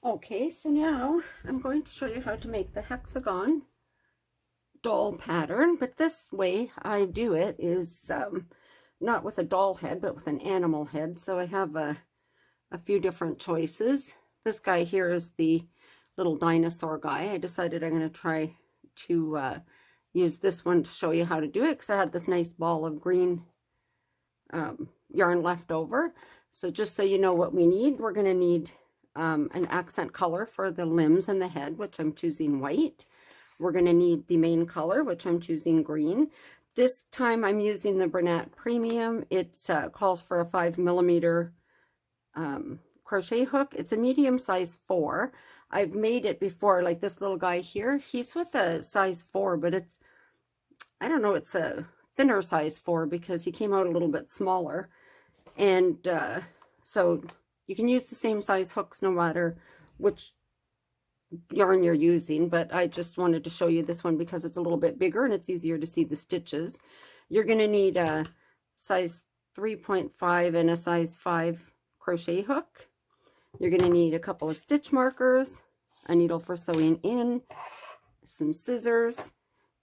Okay, so now I'm going to show you how to make the hexagon doll pattern, but this way I do it is not with a doll head, but with an animal head. So I have a few different choices. This guy here is the little dinosaur guy. I decided I'm going to try to use this one to show you how to do it, because I had this nice ball of green yarn left over. So just so you know what we need, we're going to need an accent color for the limbs and the head, which I'm choosing white. We're going to need the main color, which I'm choosing green. This time I'm using the Bernat Premium. It calls for a 5mm crochet hook. It's a medium size 4. I've made it before, like this little guy here. He's with a size 4, but it's, I don't know, it's a thinner size 4 because he came out a little bit smaller. And so you can use the same size hooks no matter which yarn you're using, but I just wanted to show you this one because it's a little bit bigger and it's easier to see the stitches. You're going to need a size 3.5 and a size 5 crochet hook. You're going to need a couple of stitch markers, a needle for sewing in, some scissors,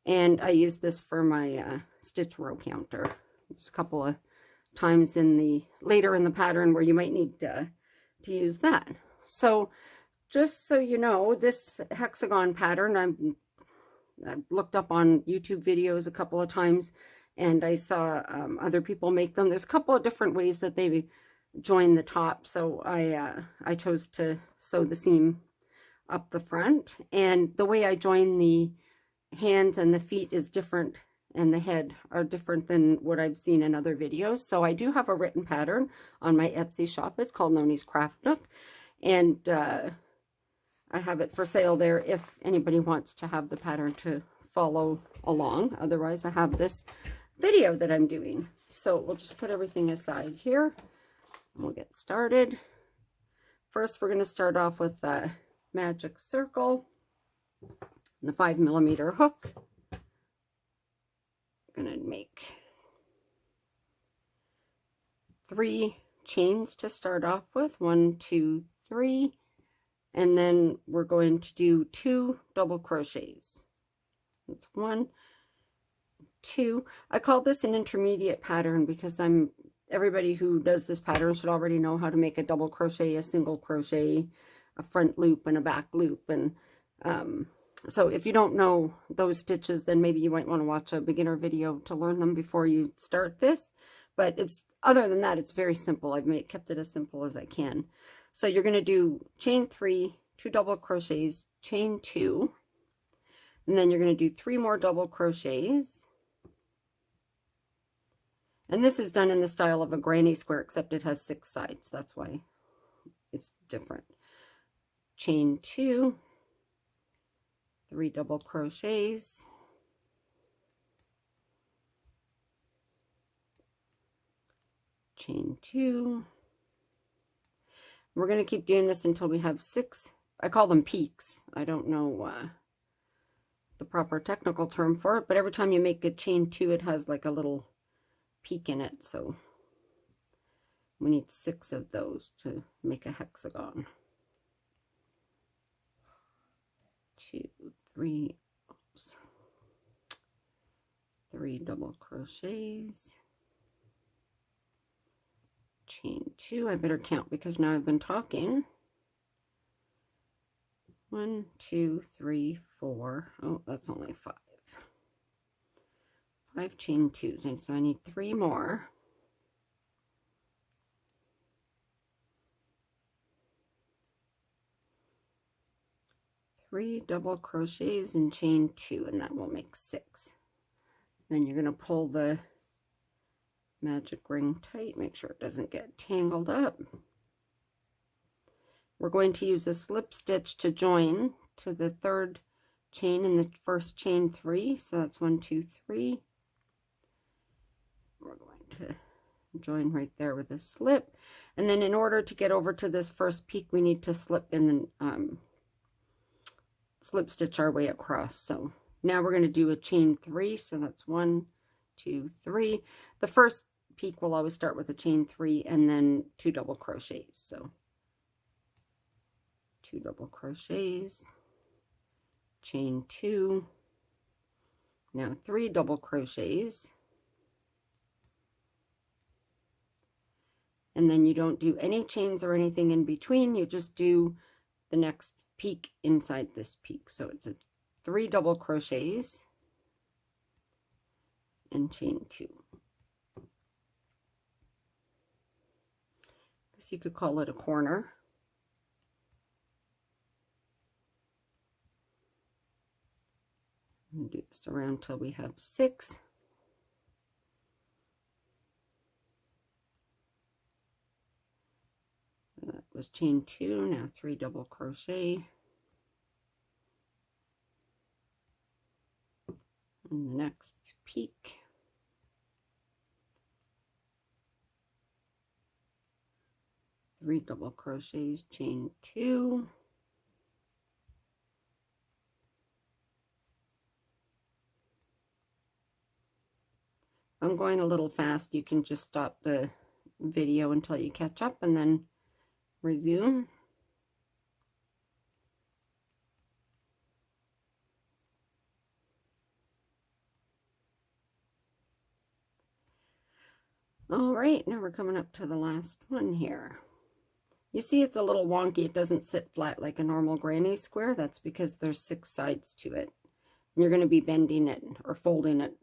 and I use this for my stitch row counter. It's a couple of times in the later in the pattern where you might need to use that. So just so you know, this hexagon pattern I've looked up on YouTube videos a couple of times, and I saw other people make them. There's a couple of different ways that they join the top, so I chose to sew the seam up the front, and the way I join the hands and the feet is different, and the head are different than what I've seen in other videos. So I do have a written pattern on my Etsy shop. It's called Noni's Craft Nook, and I have it for sale there if anybody wants to have the pattern to follow along. Otherwise, I have this video that I'm doing. So we'll just put everything aside here and we'll get started. First, we're going to start off with a magic circle and the 5mm hook. I'm going to make 3 chains to start off with. 1, 2, 3. And then we're going to do 2 double crochets. That's 1, 2. I call this an intermediate pattern because everybody who does this pattern should already know how to make a double crochet, a single crochet, a front loop, and a back loop. And so if you don't know those stitches, then maybe you might want to watch a beginner video to learn them before you start this. But it's, other than that, it's very simple. I've kept it as simple as I can. So you're going to do chain 3, 2 double crochets, chain 2, and then you're going to do 3 more double crochets. And this is done in the style of a granny square, except it has 6 sides. That's why it's different. Chain 2, 3 double crochets, chain 2. We're going to keep doing this until we have 6. I call them peaks. I don't know the proper technical term for it, but every time you make a chain 2, it has like a little peak in it. So we need 6 of those to make a hexagon. 2, 3, oops, 3 double crochets, chain 2. I better count because now I've been talking. 1, 2, 3, 4. Oh, that's only 5. 5 chain 2s, and so I need 3 more. Three double crochets and chain 2, and that will make 6. Then you're going to pull the magic ring tight, make sure it doesn't get tangled up. We're going to use a slip stitch to join to the 3rd chain in the first chain 3, so that's 1, 2, 3. We're going to join right there with a slip, and then in order to get over to this first peak, we need to slip in and slip stitch our way across. So now we're going to do a chain 3, so that's 1, 2, 3. The first peak will always start with a chain 3 and then 2 double crochets. So 2 double crochets, chain 2, now 3 double crochets, and then you don't do any chains or anything in between, you just do the next peak inside this peak. So it's a 3 double crochets and chain 2. I guess you could call it a corner. And do this around till we have 6. So that was chain 2, now 3 double crochet. And the next peak. Three double crochets, chain 2. I'm going a little fast. You can just stop the video until you catch up and then resume. All right, now we're coming up to the last one here. You see it's a little wonky. It doesn't sit flat like a normal granny square. That's because there's 6 sides to it. And you're going to be bending it or folding it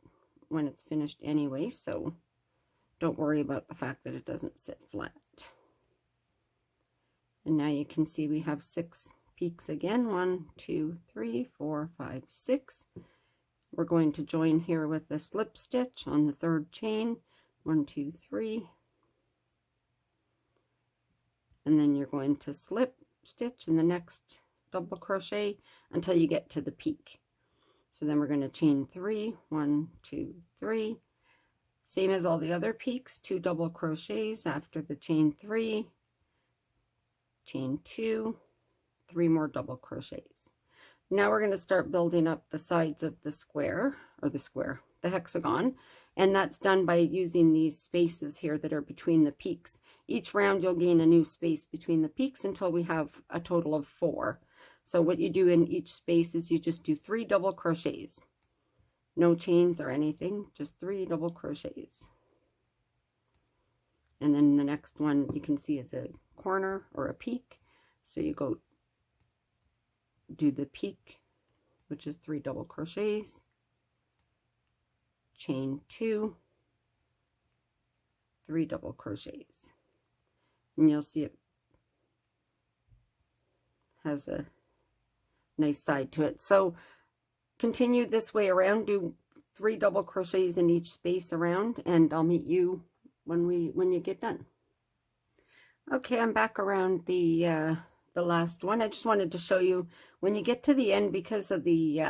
when it's finished anyway, so don't worry about the fact that it doesn't sit flat. And now you can see we have 6 peaks again. 1, 2, 3, 4, 5, 6. We're going to join here with a slip stitch on the 3rd chain. 1, 2, 3. And then you're going to slip stitch in the next double crochet until you get to the peak. So then we're going to chain 3, 1, 2, 3. Same as all the other peaks, 2 double crochets after the chain 3, chain 2, 3 more double crochets. Now we're going to start building up the sides of the square, or the hexagon, and that's done by using these spaces here that are between the peaks. Each round you'll gain a new space between the peaks until we have a total of 4. So what you do in each space is you just do 3 double crochets. No chains or anything, just 3 double crochets. And then the next one you can see is a corner or a peak. So you go do the peak, which is 3 double crochets, chain 2, 3 double crochets. And you'll see it has a nice side to it. So continue this way around, do 3 double crochets in each space around, and I'll meet you when you get done. Okay, I'm back around the last one. I just wanted to show you when you get to the end, because of the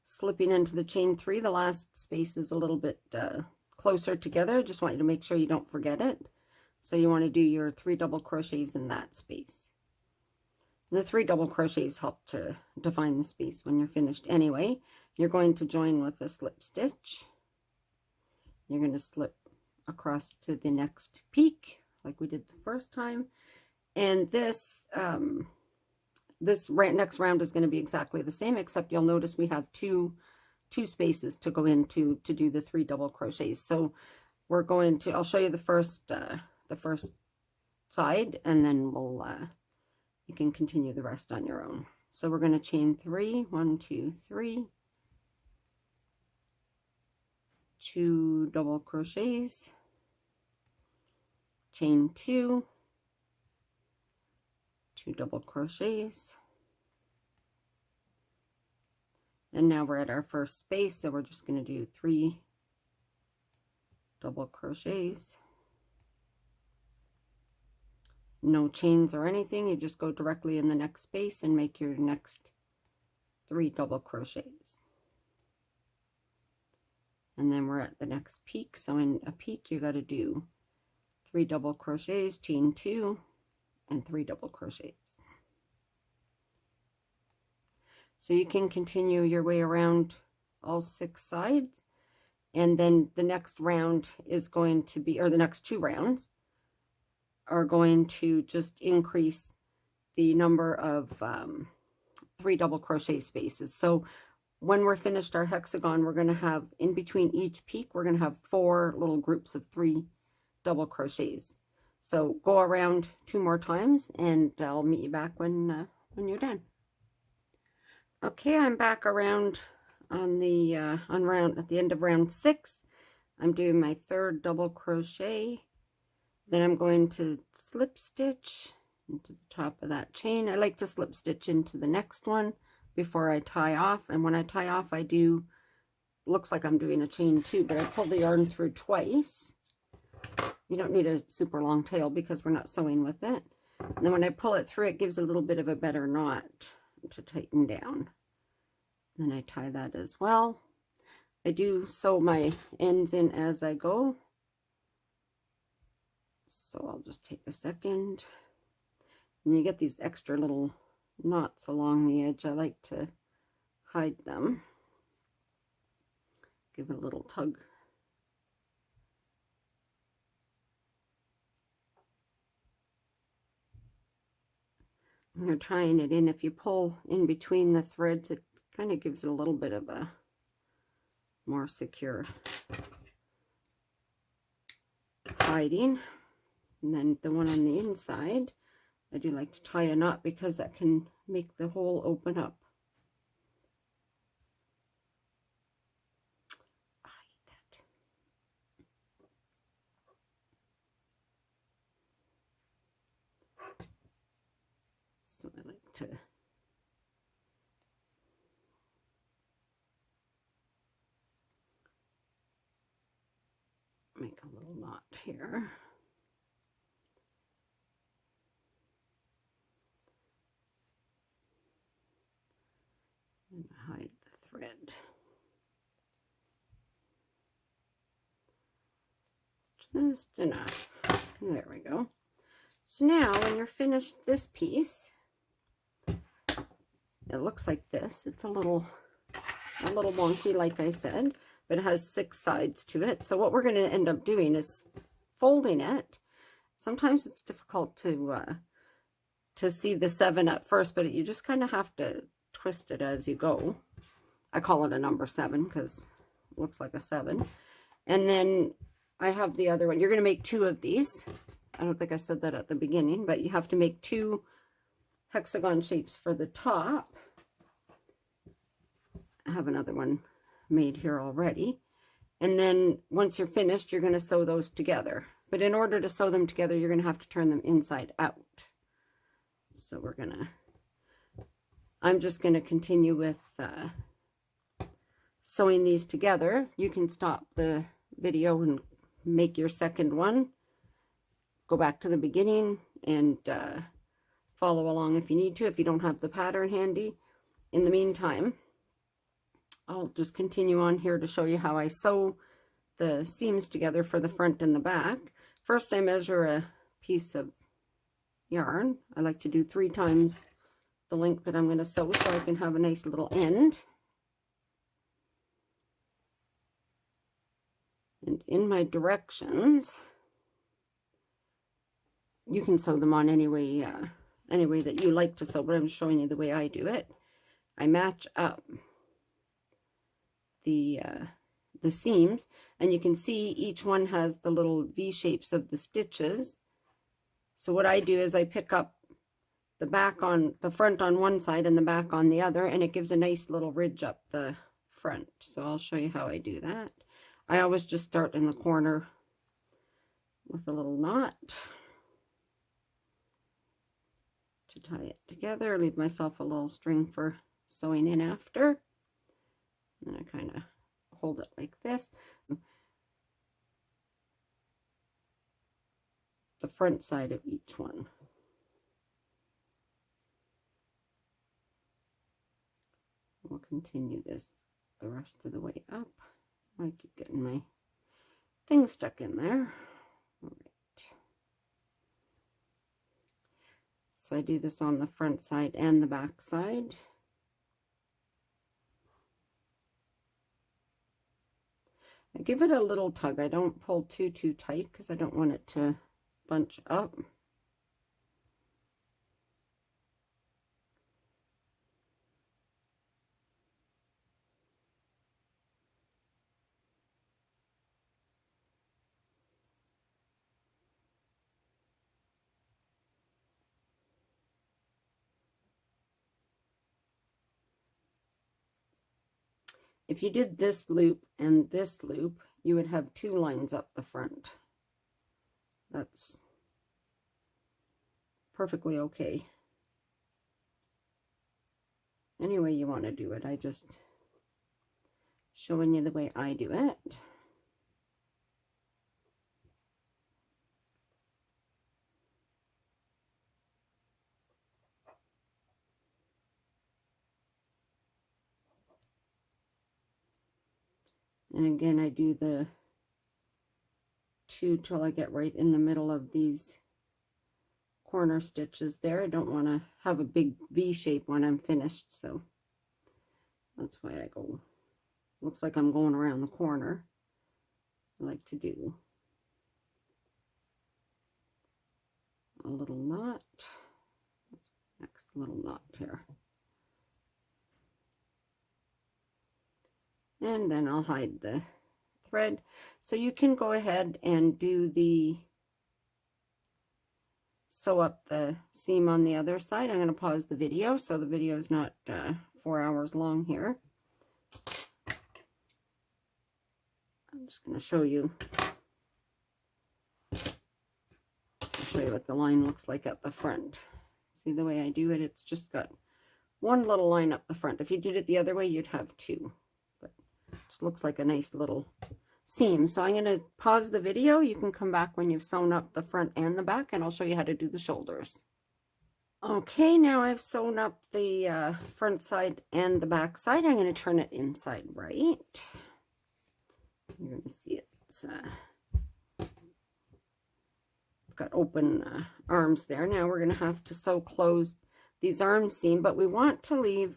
slipping into the chain 3, the last space is a little bit closer together. I just want you to make sure you don't forget it. So you want to do your 3 double crochets in that space. The 3 double crochets help to define the space when you're finished anyway. You're going to join with a slip stitch. You're going to slip across to the next peak like we did the first time. And this next round is going to be exactly the same, except you'll notice we have two spaces to go into to do the 3 double crochets. So we're going to, I'll show you the first side, and then we'll you can continue the rest on your own. So we're going to chain 3, 1, 2, 3, 2 double crochets, chain 2, 2 double crochets, and now we're at our first space, so we're just going to do 3 double crochets. No chains or anything, you just go directly in the next space and make your next 3 double crochets. And then we're at the next peak, so in a peak you got to do 3 double crochets, chain 2, and 3 double crochets. So you can continue your way around all 6 sides, and then the next round is going to be, or the next 2 rounds are going to just increase the number of 3 double crochet spaces. So when we're finished our hexagon, we're going to have, in between each peak, we're going to have 4 little groups of 3 double crochets. So go around 2 more times, and I'll meet you back when you're done. Okay, I'm back around on the at the end of round 6. I'm doing my 3rd double crochet. Then I'm going to slip stitch into the top of that chain. I like to slip stitch into the next one before I tie off, and when I tie off, I do, looks like I'm doing a chain 2, but I pull the yarn through twice. You don't need a super long tail because we're not sewing with it. And then when I pull it through, it gives a little bit of a better knot to tighten down. Then I tie that as well. I do sew my ends in as I go. So I'll just take a second. And you get these extra little knots along the edge. I like to hide them. Give it a little tug. When you're tying it in, if you pull in between the threads, it kind of gives it a little bit of a more secure hiding. And then the one on the inside, I do like to tie a knot because that can make the hole open up. I hate that. So I like to make a little knot here. And hide the thread. Just enough. There we go. So now when you're finished this piece, it looks like this. It's a little wonky, like I said, but it has 6 sides to it. So what we're going to end up doing is folding it. Sometimes it's difficult to see the 7 at first, but you just kind of have to twist it as you go. I call it a number 7 because it looks like a 7. And then I have the other one. You're going to make 2 of these. I don't think I said that at the beginning, but you have to make 2 hexagon shapes for the top. I have another one made here already. And then once you're finished, you're going to sew those together. But in order to sew them together, you're going to have to turn them inside out. So I'm just going to continue with sewing these together. You can stop the video and make your second one. Go back to the beginning and follow along if you need to, if you don't have the pattern handy. In the meantime, I'll just continue on here to show you how I sew the seams together for the front and the back. First, I measure a piece of yarn. I like to do 3 times the length that I'm going to sew so I can have a nice little end. And in my directions, you can sew them on any way that you like to sew, but I'm showing you the way I do it. I match up the seams, and you can see each one has the little V shapes of the stitches. So what I do is I pick up the front on one side and the back on the other, and it gives a nice little ridge up the front. So I'll show you how I do that. I always just start in the corner with a little knot to tie it together. Leave myself a little string for sewing in after. And I kind of hold it like this. The front side of each one. We'll continue this the rest of the way up. I keep getting my thing stuck in there. All right. So I do this on the front side and the back side. I give it a little tug. I don't pull too tight because I don't want it to bunch up. if you did this loop and this loop, you would have 2 lines up the front. That's perfectly okay. Any way you want to do it, I just showing you the way I do it. And again, I do the 2 till I get right in the middle of these corner stitches there. I don't want to have a big V shape when I'm finished, so that's why I go, looks like I'm going around the corner. I like to do a little knot, next little knot here. And then I'll hide the thread. So you can go ahead and do the sew up the seam on the other side. I'm going to pause the video so the video is not 4 hours long here. I'm just going to show you what the line looks like at the front. See the way I do it? It's just got 1 little line up the front. If you did it the other way, you'd have 2. But it just looks like a nice little seam. So I'm going to pause the video. You can come back when you've sewn up the front and the back, and I'll show you how to do the shoulders. Okay, now I've sewn up the front side and the back side. I'm going to turn it inside right. You're going to see it's got open arms there. Now we're going to have to sew closed these arm seam, but we want to leave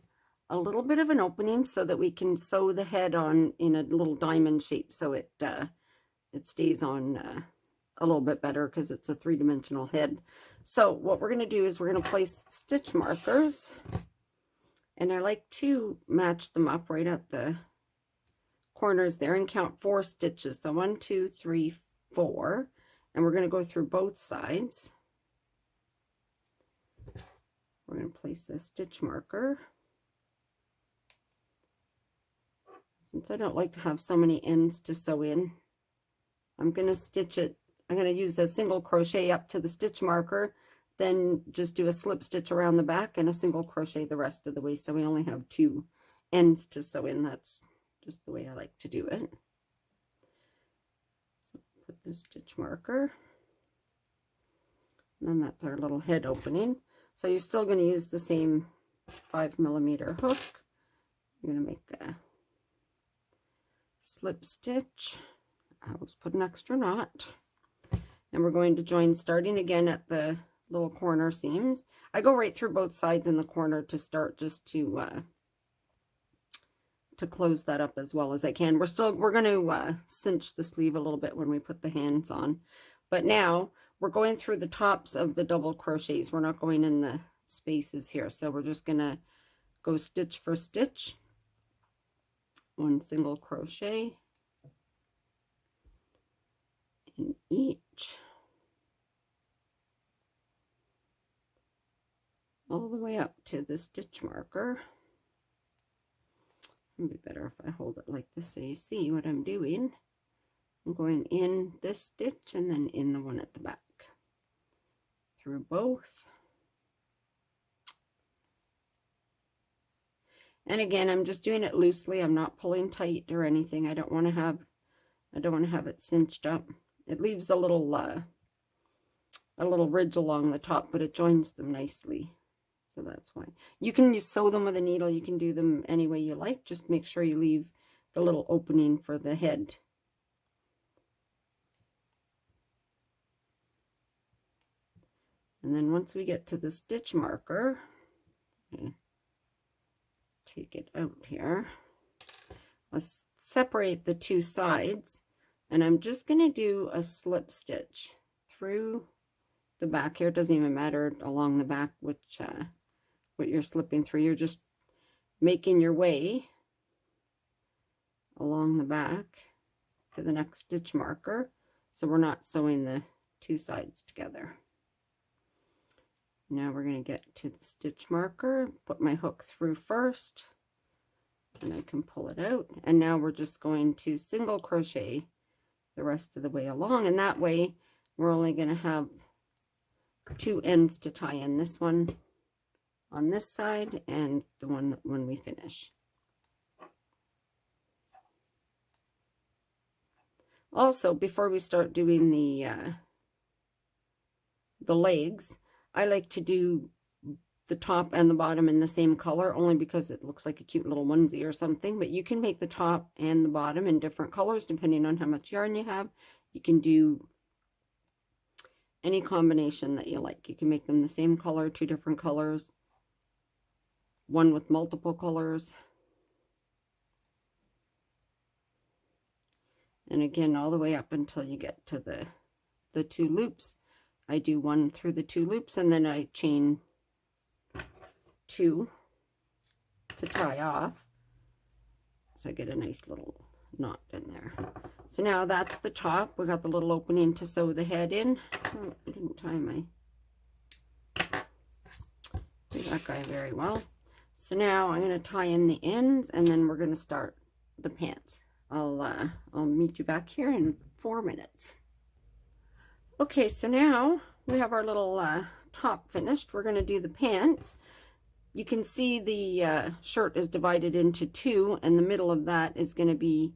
a little bit of an opening so that we can sew the head on in a little diamond shape, so it stays on a little bit better because it's a 3-dimensional head. So what we're going to do is we're going to place stitch markers, and I like to match them up right at the corners there and count 4 stitches. So 1, 2, 3, 4, and we're going to go through both sides. We're going to place a stitch marker. Since I don't like to have so many ends to sew in, I'm going to stitch it. I'm going to use a single crochet up to the stitch marker, then just do a slip stitch around the back and a single crochet the rest of the way, so we only have 2 ends to sew in. That's just the way I like to do it. So put the stitch marker, and then that's our little head opening. So you're still going to use the same 5mm hook. You're going to make a slip stitch. I always put an extra knot, and we're going to join starting again at the little corner seams. I go right through both sides in the corner to start, just to close that up as well as I can. We're going to cinch the sleeve a little bit when we put the hands on, but now we're going through the tops of the double crochets. We're not going in the spaces here, so we're just going to go stitch for stitch, 1 single crochet in each, all the way up to the stitch marker. It'd be better if I hold it like this so you see what I'm doing. I'm going in this stitch and then in the one at the back, through both. And again, I'm just doing it loosely. I'm not pulling tight or anything. I don't want to have it cinched up. It leaves a little ridge along the top, but it joins them nicely. So that's why. You can sew them with a needle. You can do them any way you like. Just make sure you leave the little opening for the head. And then once we get to the stitch marker, take it out here. Let's separate the 2 sides, and I'm just going to do a slip stitch through the back here. It doesn't even matter along the back which what you're slipping through. You're just making your way along the back to the next stitch marker, so we're not sewing the 2 sides together. Now we're going to get to the stitch marker, put my hook through first, and I can pull it out. And now we're just going to single crochet the rest of the way along, and that way we're only going to have 2 ends to tie in, this one on this side and the one when we finish. Also, before we start doing the legs, I like to do the top and the bottom in the same color, only because it looks like a cute little onesie or something. But you can make the top and the bottom in different colors depending on how much yarn you have. You can do any combination that you like. You can make them the same color, 2 different colors, one with multiple colors. And again, all the way up until you get to the 2 loops. I do 1 through the 2 loops, and then I chain 2 to tie off. So I get a nice little knot in there. So now that's the top. We got the little opening to sew the head in. Oh, I didn't tie my do that guy very well. So now I'm going to tie in the ends, and then we're going to start the pants. I'll meet you back here in 4 minutes. Okay, so now we have our little top finished. We're going to do the pants. You can see the shirt is divided into 2, and the middle of that is going to be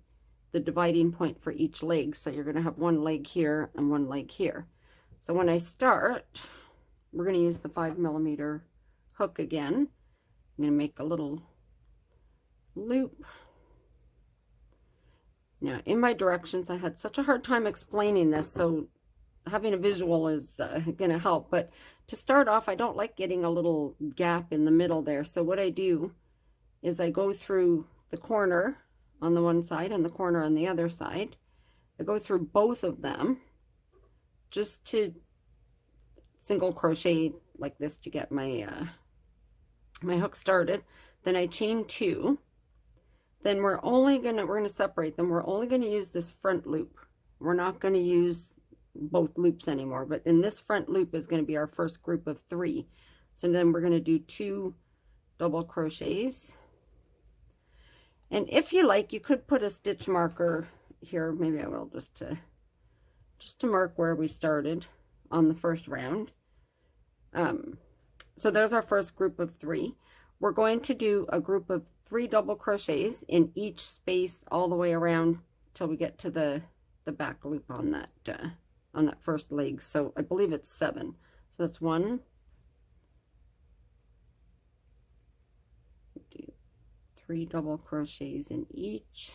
the dividing point for each leg. So you're going to have 1 leg here and 1 leg here. So when I start, we're going to use the 5mm hook again. I'm going to make a little loop. Now, in my directions, I had such a hard time explaining this, so having a visual is going to help. But to start off, I don't like getting a little gap in the middle there. So what I do is I go through the corner on the one side and the corner on the other side. I go through both of them just to single crochet like this to get my my hook started. Then I chain 2. Then we're going to separate them. We're only going to use this front loop. We're not going to use both loops anymore, but in this front loop is going to be our first group of 3. So then we're going to do 2 double crochets. And if you like, you could put a stitch marker here. Maybe I will, just to mark where we started on the first round. So there's our first group of 3. We're going to do a group of 3 double crochets in each space all the way around till we get to the back loop on that first leg. So I believe it's 7. So that's 1, 3 double crochets in each.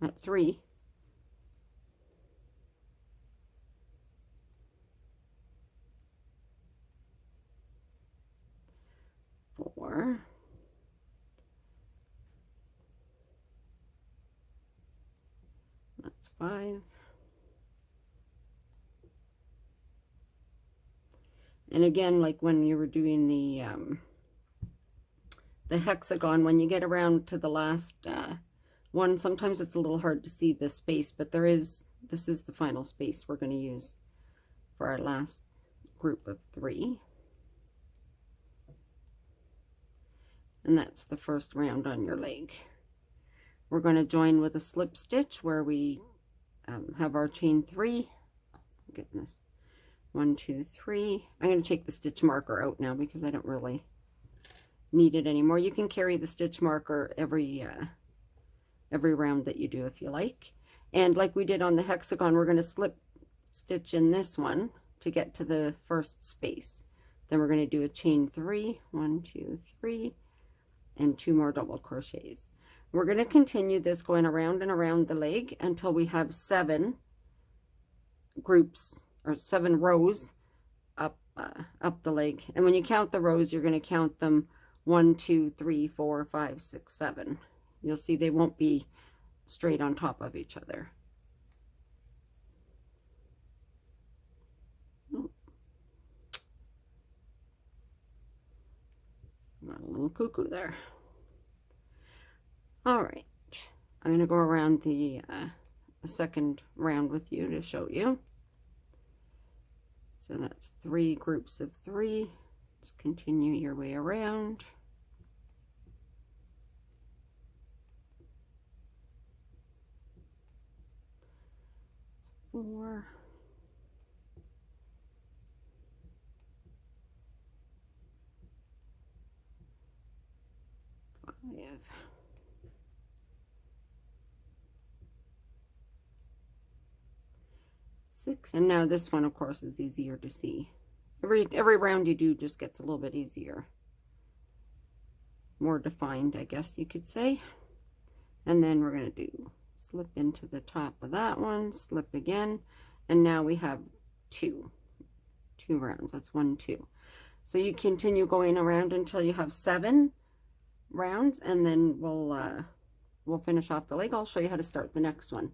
That's 3. 4. That's 5. And again, like when you were doing the hexagon, when you get around to the last one, sometimes it's a little hard to see this space, but this is the final space we're going to use for our last group of 3. And that's the first round on your leg. We're going to join with a slip stitch where we have our chain 3. Goodness. 1, 2, 3. I'm going to take the stitch marker out now because I don't really need it anymore. You can carry the stitch marker every round that you do if you like. And like we did on the hexagon, we're going to slip stitch in this one to get to the first space. Then we're going to do a chain 3, 1, 2, 3, and 2 more double crochets. We're going to continue this going around and around the leg until we have 7 groups or 7 rows up the leg. And when you count the rows, you're going to count them 1, 2, 3, 4, 5, 6, 7. You'll see they won't be straight on top of each other. Got a little cuckoo there. All right, I'm going to go around the second round with you to show you. So that's 3 groups of 3. Just continue your way around. 4, 5, 6, and now this one of course is easier to see. Every round you do just gets a little bit easier, more defined, I guess you could say. And then we're going to do slip into the top of that one, slip again, and now we have two rounds. That's 1, 2. So you continue going around until you have 7 rounds, and then we'll finish off the leg. I'll show you how to start the next one.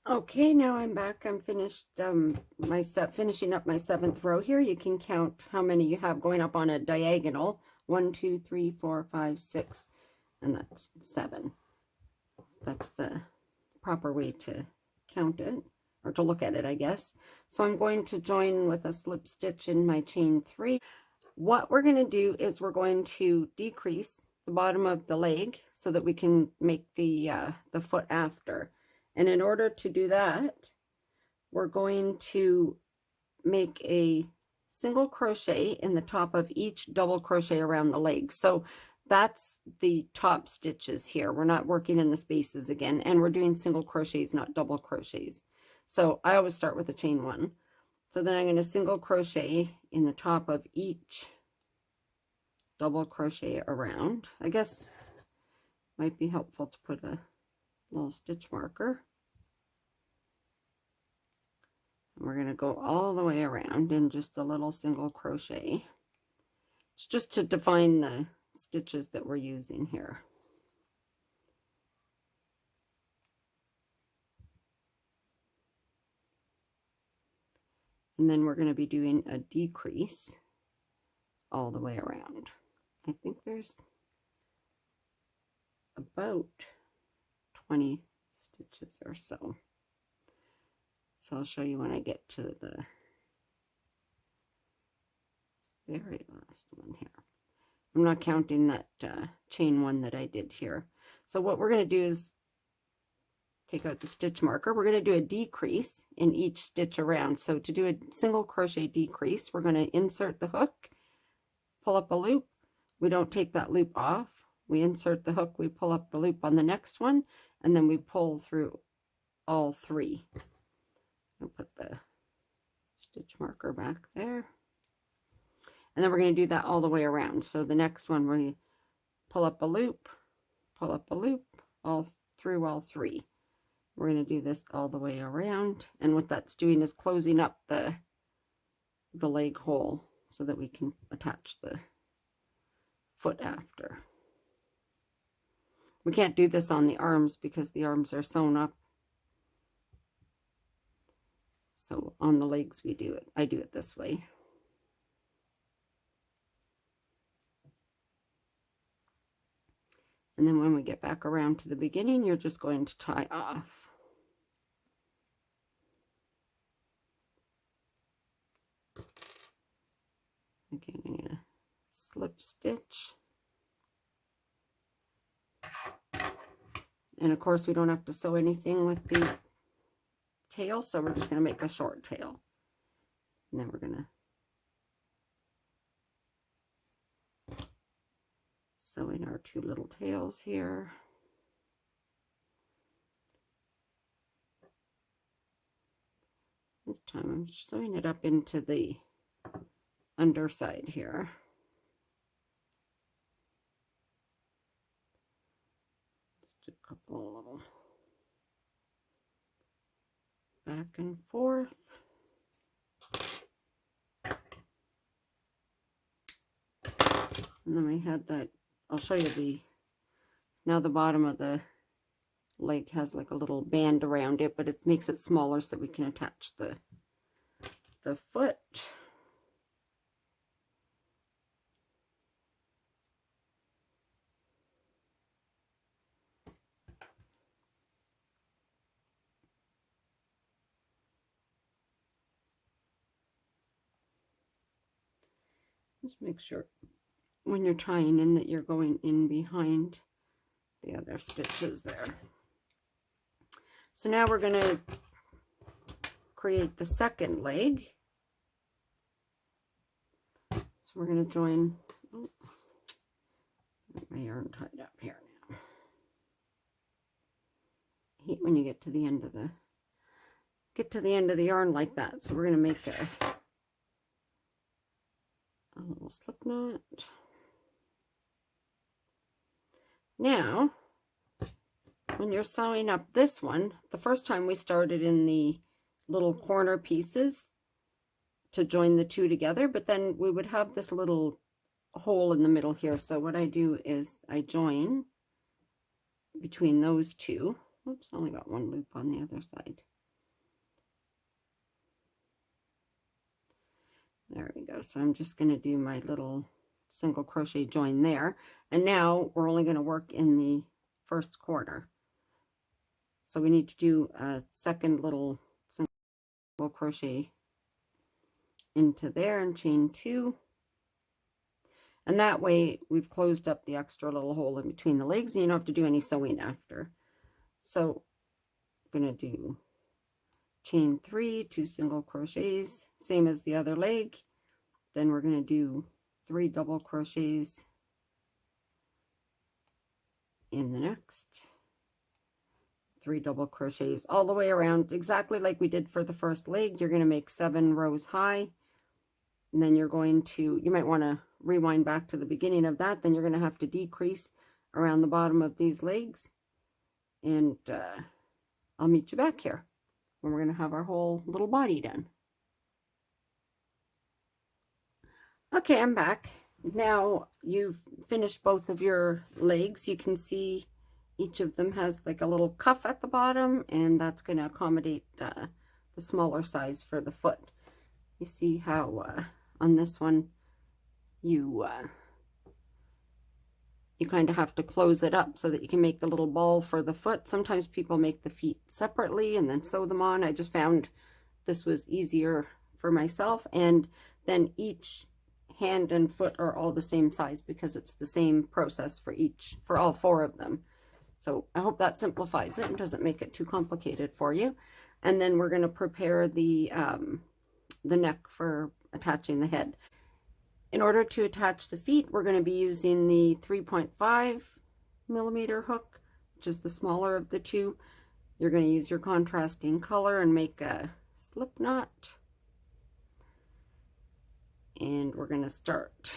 Okay, now I'm back. I'm finished finishing up my 7th row here. You can count how many you have going up on a diagonal. 1, 2, 3, 4, 5, 6, and that's 7. That's the proper way to count it, or to look at it, I guess. So I'm going to join with a slip stitch in my chain 3. What we're going to do is we're going to decrease the bottom of the leg so that we can make the foot after. And in order to do that, we're going to make a single crochet in the top of each double crochet around the leg. So that's the top stitches here. We're not working in the spaces again, and we're doing single crochets, not double crochets. So I always start with a chain 1. So then I'm going to single crochet in the top of each double crochet around. I guess might be helpful to put a little stitch marker. And we're going to go all the way around in just a little single crochet. It's just to define the stitches that we're using here. And then we're going to be doing a decrease all the way around. I think there's about 20 stitches or so. So I'll show you when I get to the very last one here. I'm not counting that chain 1 that I did here. So what we're going to do is take out the stitch marker. We're going to do a decrease in each stitch around. So to do a single crochet decrease, we're going to insert the hook, pull up a loop. We don't take that loop off. We insert the hook, we pull up the loop on the next one, and then we pull through all 3. I'll put the stitch marker back there. And then we're going to do that all the way around. So the next one, we pull up a loop, all through all 3. We're going to do this all the way around. And what that's doing is closing up the leg hole so that we can attach the foot after. We can't do this on the arms because the arms are sewn up. So on the legs I do it this way. And then when we get back around to the beginning, you're just going to tie off. Again, I'm going to slip stitch. And of course, we don't have to sew anything with the tail, so we're just going to make a short tail. And then we're going to sew in our 2 little tails here. This time I'm sewing it up into the underside here. Just a couple little back and forth. And then we had that, I'll show you now the bottom of the leg has like a little band around it, but it makes it smaller so we can attach the foot. Just make sure when you're tying in that you're going in behind the other stitches there. So now we're going to create the second leg. So we're going to join, oh, get my yarn tied up here now. I hate when you get to the end of the yarn like that. So we're going to make a little slip knot. Now, when you're sewing up this one, the first time we started in the little corner pieces to join the two together, but then we would have this little hole in the middle here. So what I do is I join between those two. Oops, I only got one loop on the other side. There we go. So I'm just going to do my little single crochet join there. And now we're only going to work in the first corner. So we need to do a second little single crochet into there and chain 2. And that way we've closed up the extra little hole in between the legs and you don't have to do any sewing after. So I'm going to do chain 3, 2 single crochets, same as the other leg. Then we're going to do 3 double crochets in the next, 3 double crochets all the way around, exactly like we did for the first leg. You're going to make 7 rows high, and then you're going to, you might want to rewind back to the beginning of that, then you're going to have to decrease around the bottom of these legs, and I'll meet you back here when we're going to have our whole little body done. Okay, I'm back. Now you've finished both of your legs. You can see each of them has like a little cuff at the bottom, and that's going to accommodate the smaller size for the foot. You see how on this one you kind of have to close it up so that you can make the little ball for the foot. Sometimes people make the feet separately and then sew them on. I just found this was easier for myself, and then each hand and foot are all the same size because it's the same process for all 4 of them. So I hope that simplifies it and doesn't make it too complicated for you. And then we're going to prepare the neck for attaching the head. In order to attach the feet, we're going to be using the 3.5 millimeter hook, which is the smaller of the two. You're going to use your contrasting color and make a slip knot. And we're going to start.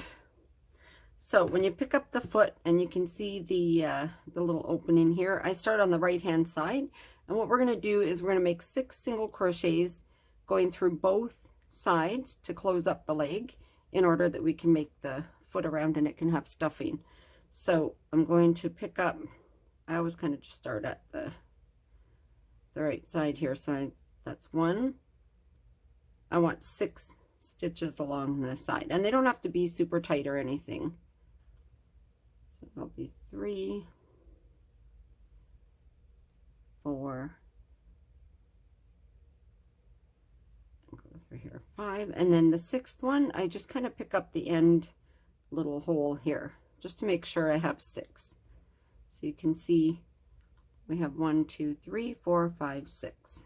So when you pick up the foot, and you can see the little opening here, I start on the right hand side, and what we're going to do is we're going to make 6 single crochets going through both sides to close up the leg in order that we can make the foot around and it can have stuffing. So I'm going to pick up, I always kind of just start at the right side here, so that's 1. I want 6 stitches along the side, and they don't have to be super tight or anything. So that'll be 3, 4, go through here, 5, and then the 6th one I just kind of pick up the end little hole here just to make sure I have 6. So you can see we have 1, 2, 3, 4, 5, 6.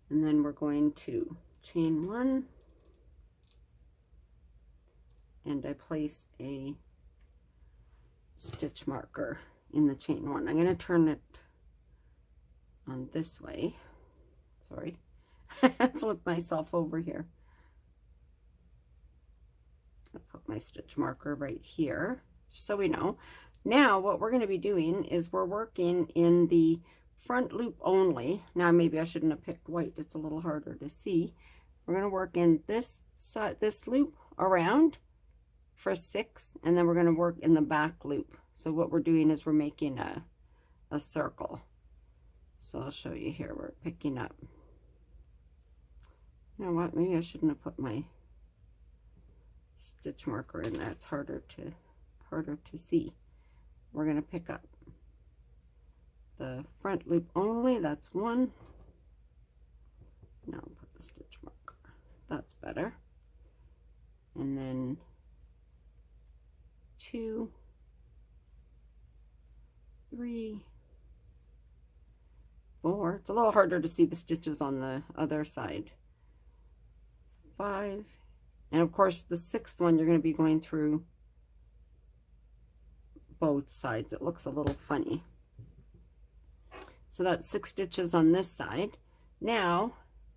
And then we're going to chain 1, and I place a stitch marker in the chain 1. I'm going to turn it on this way. Sorry, I flipped myself over here. I'll put my stitch marker right here, just so we know. Now what we're going to be doing is we're working in the front loop only. Now maybe I shouldn't have picked white, it's a little harder to see. We're going to work in this side, this loop around for 6, and then we're going to work in the back loop. So what we're doing is we're making a circle. So I'll show you here. We're picking up, you know what, maybe I shouldn't have put my stitch marker in there. It's harder to see. We're going to pick up the front loop only, that's 1. Now I'll put the stitch marker. that's better. And then 2, 3, 4. It's a little harder to see the stitches on the other side. 5, and of course the 6th one you're going to be going through both sides. It looks a little funny. So that's 6 stitches on this side. Now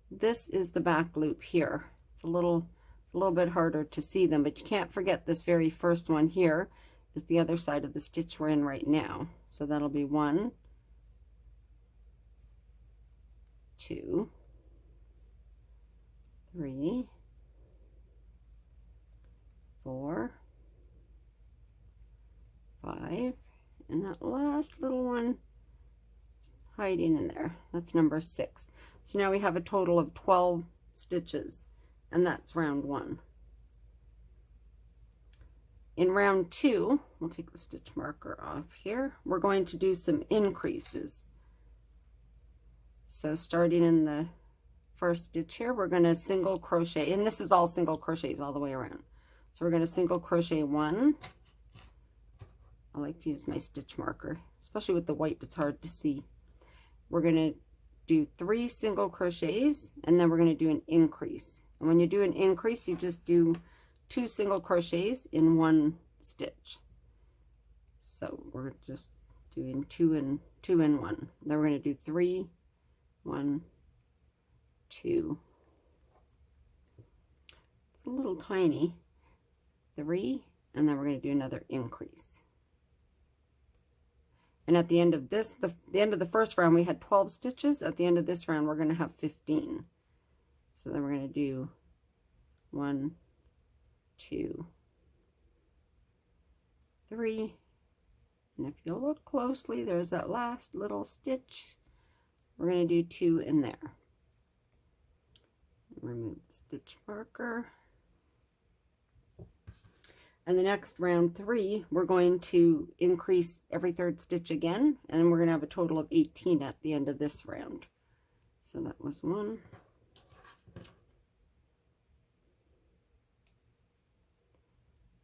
this is the back loop here. It's a little bit harder to see them, but you can't forget this very first one here is the other side of the stitch we're in right now. So that'll be 1, 2, 3, 4, 5, and that last little one hiding in there, that's number 6. So now we have a total of 12 stitches, and that's round 1. In round 2, we'll take the stitch marker off here, we're going to do some increases. So starting in the first stitch here, we're going to single crochet, and this is all single crochets all the way around. So we're going to single crochet 1. I like to use my stitch marker, especially with the white, it's hard to see. We're going to do 3 single crochets, and then we're going to do an increase. And when you do an increase, you just do 2 single crochets in 1 stitch. So we're just doing 2 and 1. Then we're going to do 3, 1, 2. It's a little tiny. 3, and then we're going to do another increase. And at the end of this, the end of the first round, we had 12 stitches. At the end of this round, we're going to have 15. So then we're going to do 1, 2, 3. And if you look closely, there's that last little stitch. We're going to do 2 in there. Remove the stitch marker. And the next round 3, we're going to increase every 3rd stitch again, and we're going to have a total of 18 at the end of this round. So that was 1,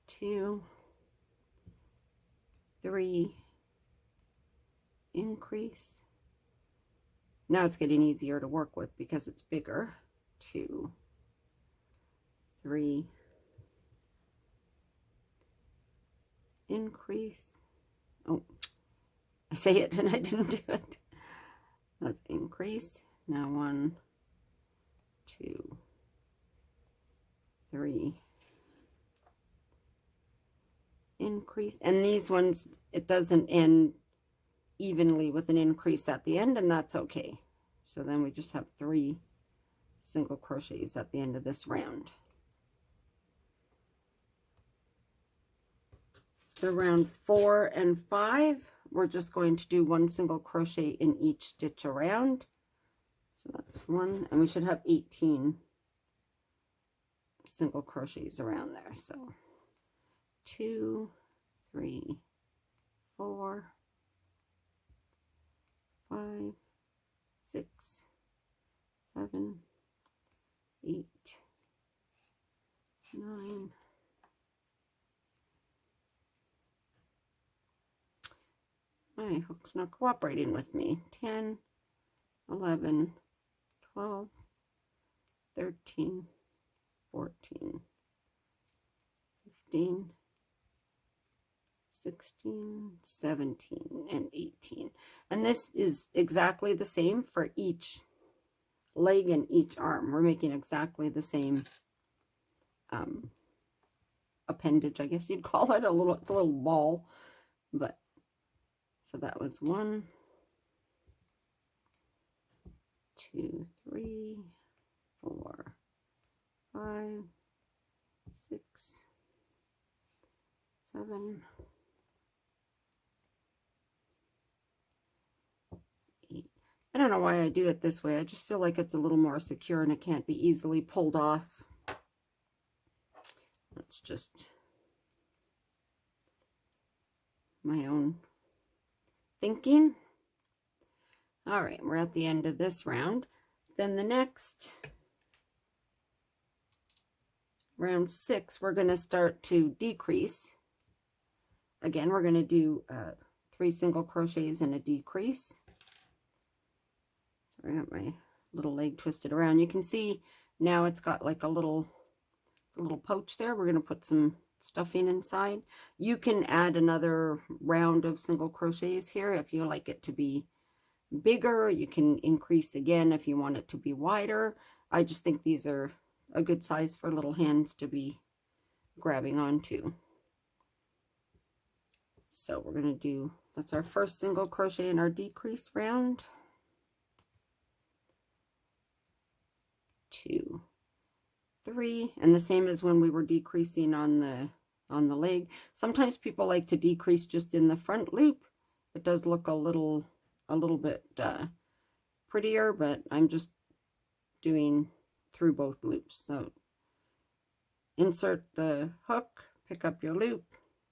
2, 3, increase. Now it's getting easier to work with because it's bigger. 2, 3, increase. Oh, I say it and I didn't do it. Let's increase. Now 1, 2, 3, increase. And these ones, it doesn't end evenly with an increase at the end, and that's okay. So then we just have 3 single crochets at the end of this round. So round 4 and 5, we're just going to do 1 single crochet in each stitch around. So that's 1, and we should have 18 single crochets around there. So 2, 3, 4, 5, 6, 7, 8, 9. My hook's not cooperating with me. 10, 11, 12, 13, 14, 15, 16, 17, and 18. And this is exactly the same for each leg and each arm. We're making exactly the same appendage, I guess you'd call it. It's a little ball, but so that was 1, 2, 3, 4, 5, 6, 7, 8. I don't know why I do it this way. I just feel like it's a little more secure and it can't be easily pulled off. That's just my own thinking. All right, we're at the end of this round. Then the next round 6, we're going to start to decrease. Again, we're going to do 3 single crochets and a decrease. So I got my little leg twisted around. You can see now it's got like a little pouch there. We're going to put some stuffing inside. You can add another round of single crochets here if you like it to be bigger. You can increase again if you want it to be wider. I just think these are a good size for little hands to be grabbing onto. So we're going to do, that's our first single crochet in our decrease round. 2, 3, and the same as when we were decreasing on the leg. Sometimes people like to decrease just in the front loop. It does look a little bit prettier, but I'm just doing through both loops. So insert the hook, pick up your loop,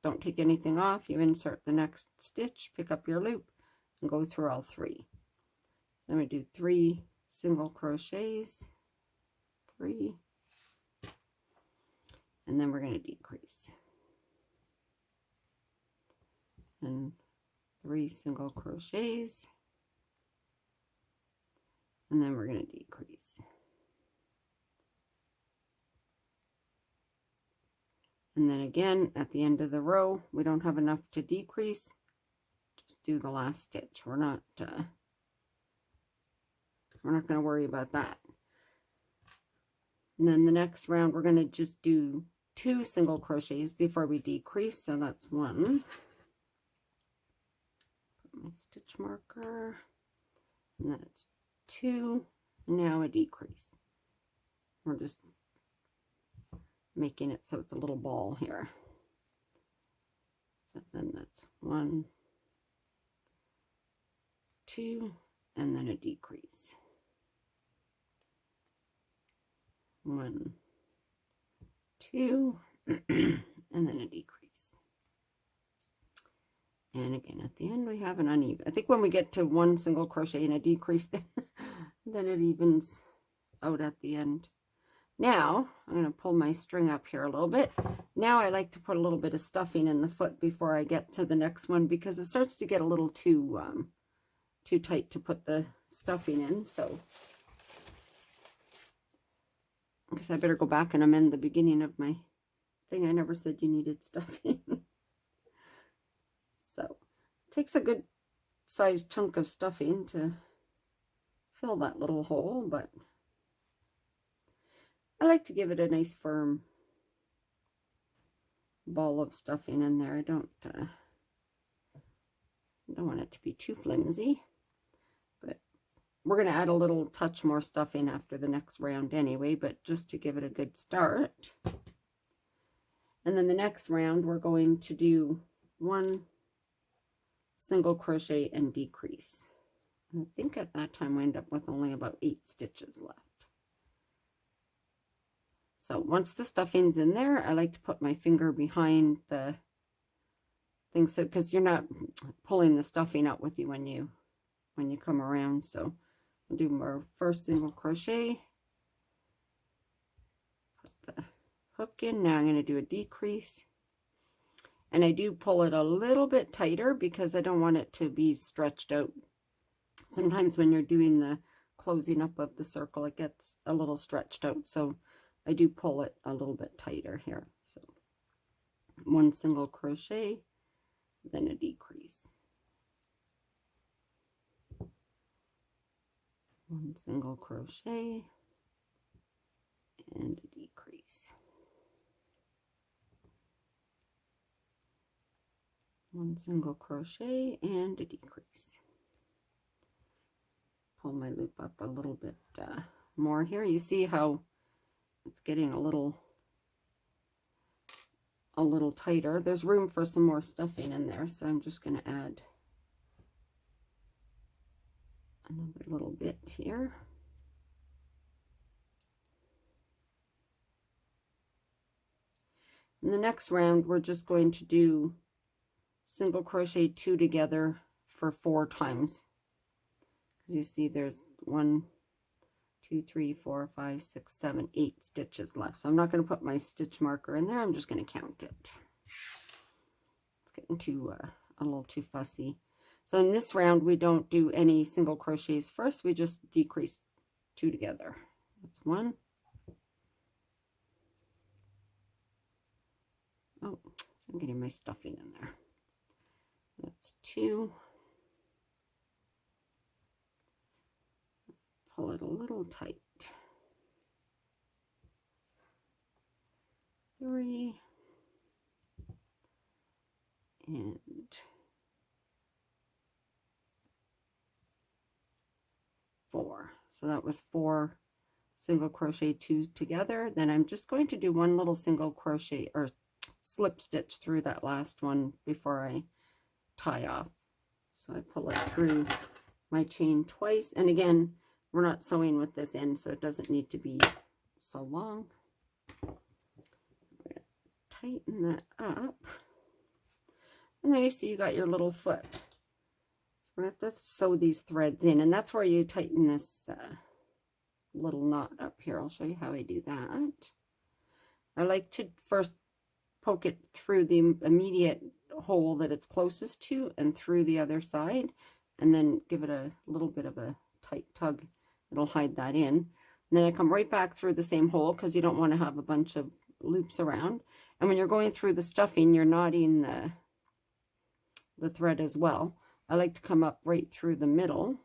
don't take anything off, you insert the next stitch, pick up your loop, and go through all 3. So I'm going to do 3 single crochets, 3, and then we're going to decrease, and 3 single crochets, and then we're going to decrease, and then again at the end of the row we don't have enough to decrease, just do the last stitch. We're not going to worry about that. And then the next round we're going to just do 2 single crochets before we decrease. So that's 1. Put my stitch marker. And that's 2. And now a decrease. We're just making it so it's a little ball here. So then that's 1, 2, and then a decrease. 1, 2, and then a decrease. And again at the end we have an uneven. I think when we get to 1 single crochet and a decrease, then it evens out at the end. Now I'm going to pull my string up here a little bit. Now I like to put a little bit of stuffing in the foot before I get to the next one, because it starts to get a little too tight to put the stuffing in. So I guess I better go back and amend the beginning of my thing. I never said you needed stuffing. So it takes a good sized chunk of stuffing to fill that little hole, but I like to give it a nice firm ball of stuffing in there. I don't want it to be too flimsy, but we're going to add a little touch more stuffing after the next round anyway, but just to give it a good start. And then the next round we're going to do 1 single crochet and decrease. And I think at that time we end up with only about 8 stitches left. So once the stuffing's in there, I like to put my finger behind the thing, so because you're not pulling the stuffing out with you when you come around. So I'll do my first single crochet, put the hook in. Now I'm going to do a decrease, and I do pull it a little bit tighter because I don't want it to be stretched out. Sometimes when you're doing the closing up of the circle, it gets a little stretched out, so I do pull it a little bit tighter here. So 1 single crochet, then a decrease. 1 single crochet and a decrease. 1 single crochet and a decrease. Pull my loop up a little bit more here. You see how it's getting a little tighter. There's room for some more stuffing in there, so I'm just going to add another little bit here. In the next round, we're just going to do single crochet 2 together for 4 times. Because you see there's 1, 2, 3, 4, 5, 6, 7, 8 stitches left. So I'm not going to put my stitch marker in there. I'm just going to count it. It's getting too a little too fussy. So in this round, we don't do any single crochets first. We just decrease 2 together. That's 1. Oh, so I'm getting my stuffing in there. That's 2. Pull it a little tight. 3. And 4. So that was 4 single crochet 2 together. Then I'm just going to do 1 little single crochet or slip stitch through that last one before I tie off. So I pull it through my chain twice, and again, we're not sewing with this end, so it doesn't need to be so long. Tighten that up, and there you see you got your little foot. So we're gonna have to sew these threads in, and that's where you tighten this little knot up here. I'll show you how I do that. I like to first poke it through the immediate hole that it's closest to and through the other side, and then give it a little bit of a tight tug. It'll hide that in. And then I come right back through the same hole because you don't want to have a bunch of loops around. And when you're going through the stuffing, you're knotting the thread as well. I like to come up right through the middle.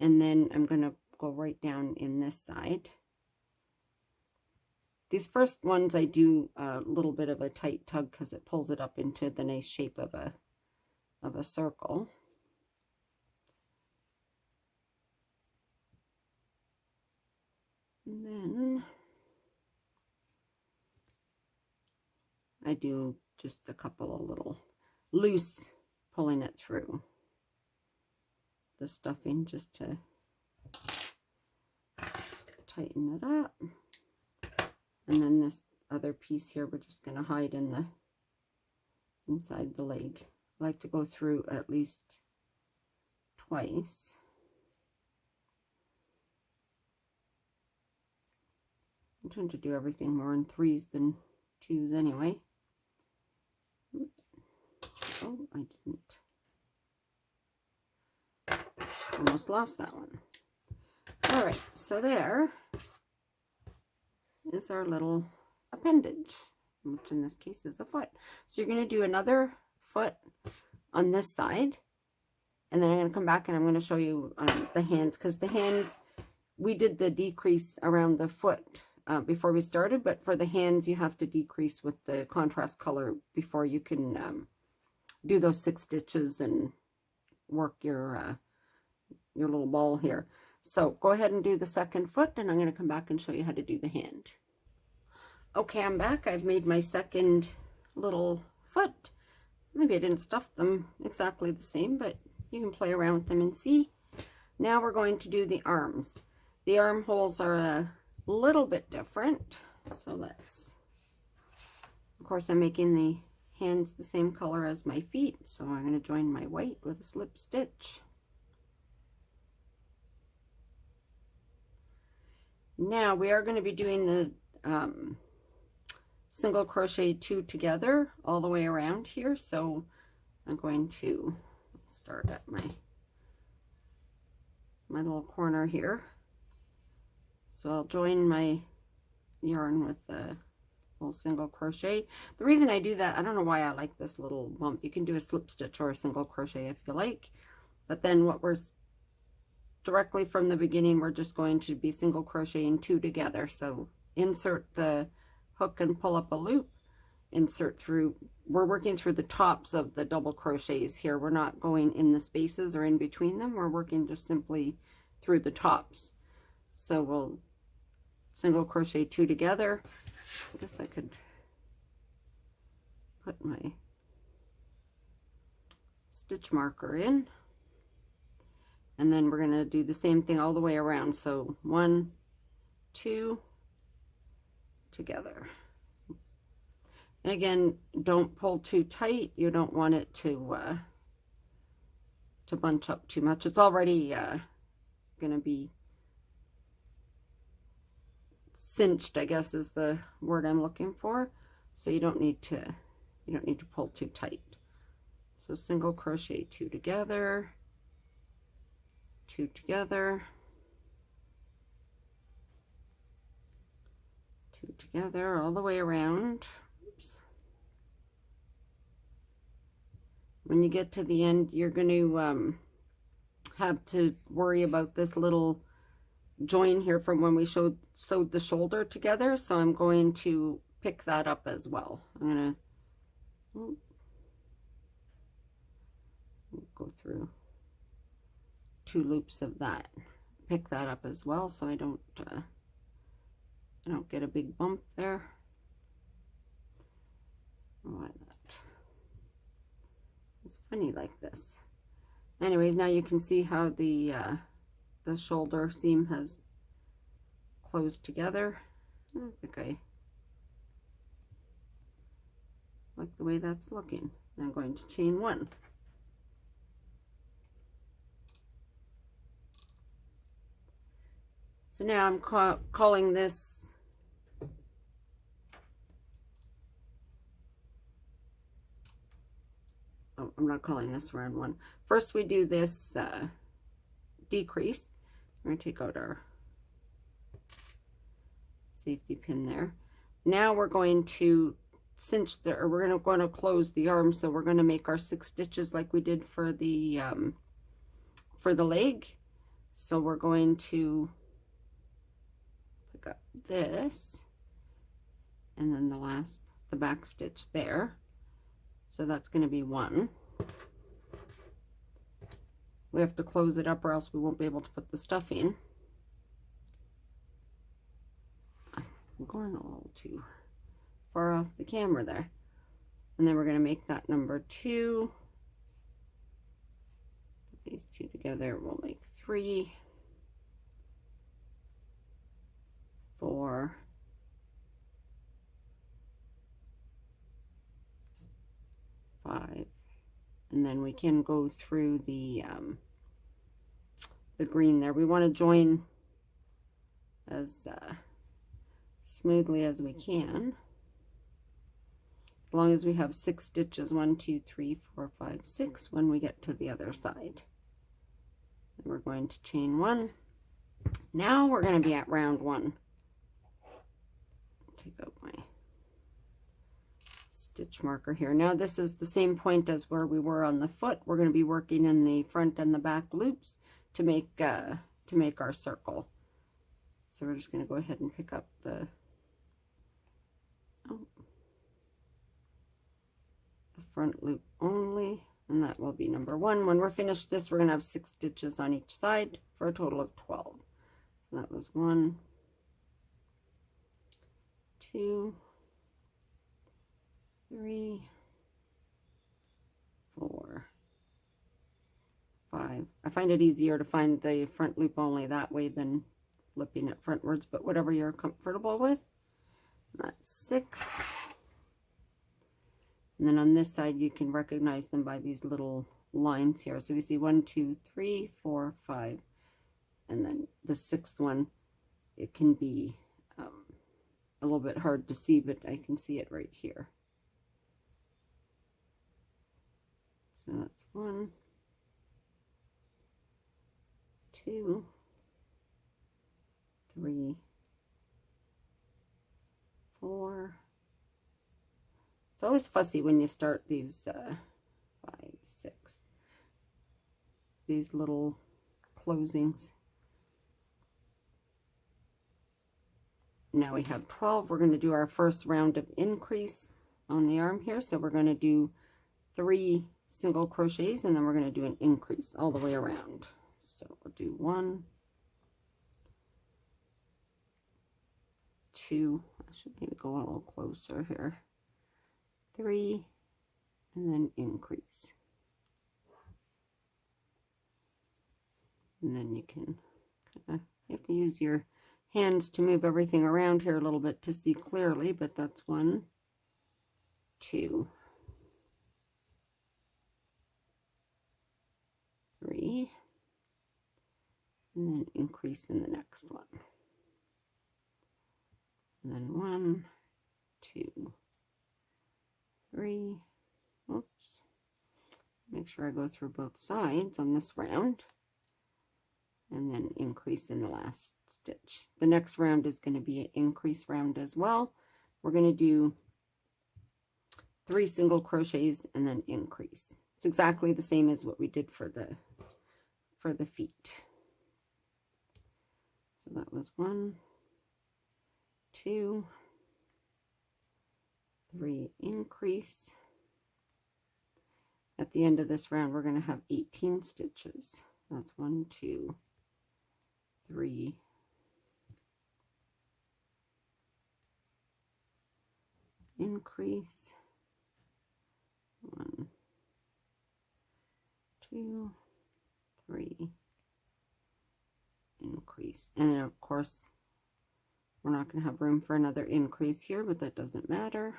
And then I'm going to go right down in this side. These first ones I do a little bit of a tight tug because it pulls it up into the nice shape of a circle. And then I do just a couple of little loose pulling it through the stuffing just to tighten it up. And then this other piece here, we're just going to hide in the inside the leg. I like to go through at least twice. I tend to do everything more in 3s than 2s anyway. Oh, I didn't. Almost lost that one. All right, so there is our little appendage, which in this case is a foot. So you're going to do another foot on this side, and then I'm going to come back and I'm going to show you the hands, because the hands, we did the decrease around the foot before we started, but for the hands you have to decrease with the contrast color before you can do those 6 stitches and work your little ball here. So go ahead and do the second foot, and I'm going to come back and show you how to do the hand. Okay, I'm back. I've made my second little foot. Maybe I didn't stuff them exactly the same, but you can play around with them and see. Now we're going to do the arms. The armholes are a little bit different. So let's, of course, I'm making the hands the same color as my feet. So I'm going to join my white with a slip stitch. Now we are going to be doing the single crochet 2 together all the way around here. So I'm going to start at my little corner here. So I'll join my yarn with a little single crochet. The reason I do that, I don't know why I like this little bump. You can do a slip stitch or a single crochet if you like, but then what we're directly from the beginning, we're just going to be single crocheting 2 together. So insert the hook and pull up a loop, insert through, we're working through the tops of the double crochets here. We're not going in the spaces or in between them. We're working just simply through the tops. So we'll single crochet 2 together. I guess I could put my stitch marker in. And then we're going to do the same thing all the way around. So 1, 2, together. And again, don't pull too tight. You don't want it to to bunch up too much. It's already gonna be cinched, I guess is the word I'm looking for. So you don't need to pull too tight. So single crochet 2 together, 2 together, 2 together all the way around. Oops. When you get to the end, you're going to have to worry about this little join here from when we sewed the shoulder together. So I'm going to pick that up as well. I'm going to go through 2 loops of that. Pick that up as well so I don't get a big bump there. Why that? It's funny like this. Anyways, now you can see how the shoulder seam has closed together. I don't think I like the way that's looking. I'm going to chain 1. So now I'm calling this I'm not calling this round 1. First we do this decrease. We're going to take out our safety pin there. Now we're going to cinch we're going to close the arm, so we're going to make our 6 stitches like we did for the leg. So we're going to pick up this and then the back stitch there. So that's going to be 1. We have to close it up or else we won't be able to put the stuff in. I'm going a little too far off the camera there. And then we're going to make that number 2. Put these 2 together, we'll make 3, 4, 5, and then we can go through the green there. We want to join as smoothly as we can, as long as we have 6 stitches, 1, 2, 3, 4, 5, 6 when we get to the other side. And we're going to chain 1. Now we're going to be at round 1. Take out my stitch marker here. Now this is the same point as where we were on the foot. We're going to be working in the front and the back loops to make our circle. So we're just going to go ahead and pick up the front loop only, and that will be number 1. When we're finished this, we're going to have 6 stitches on each side for a total of 12. So that was 1, 2, 3, 4, 5. I find it easier to find the front loop only that way than flipping it frontwards, but whatever you're comfortable with. That's 6. And then on this side you can recognize them by these little lines here. So we see 1, 2, 3, 4, 5, and then the 6th one, it can be a little bit hard to see, but I can see it right here. So that's 1, 2, 3, 4. It's always fussy when you start these 5, 6, these little closings. Now we have 12. We're going to do our first round of increase on the arm here. So we're going to do 3 single crochets and then we're going to do an increase all the way around. So we'll do 1, 2, I should maybe go a little closer here, 3, and then increase. And then you can you have to use your hands to move everything around here a little bit to see clearly, but that's 1, 2, 3, and then increase in the next one. And then 1, 2, 3, oops, make sure I go through both sides on this round, and then increase in the last stitch. The next round is going to be an increase round as well. We're going to do 3 single crochets and then increase. It's exactly the same as what we did for the feet. So that was 1, 2, 3, increase. At the end of this round, we're going to have 18 stitches. That's 1, 2, 3, increase, 1, 2, 3, increase. And then of course we're not going to have room for another increase here, but that doesn't matter.